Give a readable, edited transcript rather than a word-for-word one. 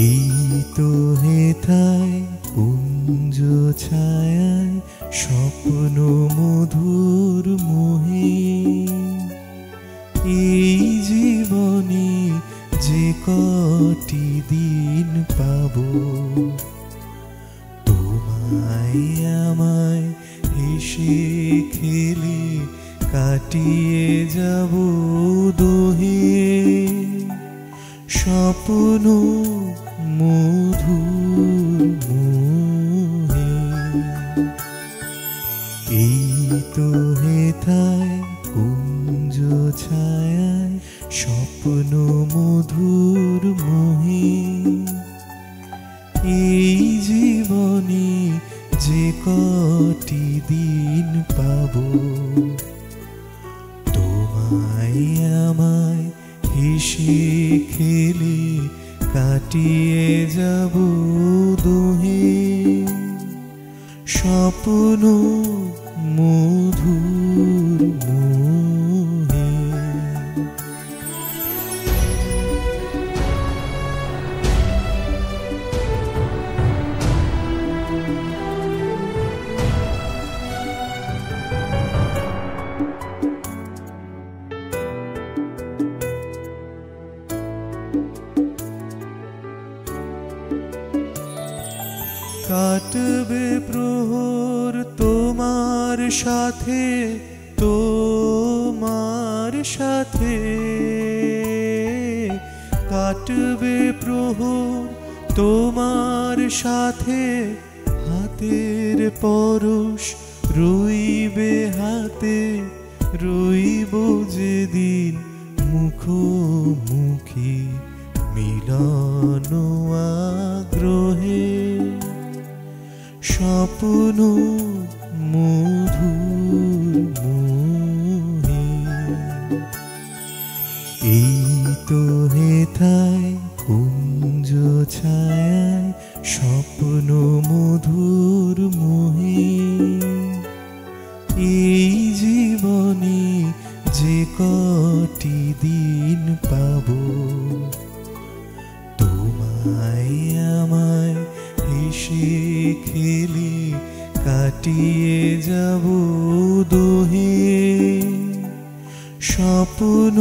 এই তো হেথায় কুঞ্জ ছায়ায় স্বপ্ন মধুর মোহে, এই জীবনে যে কটি দিন পাবো, তোমায় আমায় হেসে খেলে কাটিয়ে যাব দোহে, স্বপ্ন মধুর মোহে। এই তো হেথায় কুঞ্জ ছায়ায় স্বপ্ন মধুর মোহে, এই জীবনে যে কটি দিন পাবো, তোমায় আমায় হেসে খেলে কাটিয়ে যাব দোহে, স্বপ্ন মধুর মোহে। কাটবে প্রহর তোমার সাথে, তোমার সাথে কাটবে প্রহর তোমার সাথে, হাতের পরশ রইবে হাতে, রইব যেদিন মুখোমুখি মিলন আগ্রহে, স্বপ্ন মধুর মোহে। এই তো হেথায় কুঞ্জ ছায়ায় স্বপ্ন মধুর মোহে, এই জীবনে যে কটি দিন পাবো, তোমায় আমায় হেসে খেলে কাটিয়ে যাব দোহে, স্বপ্ন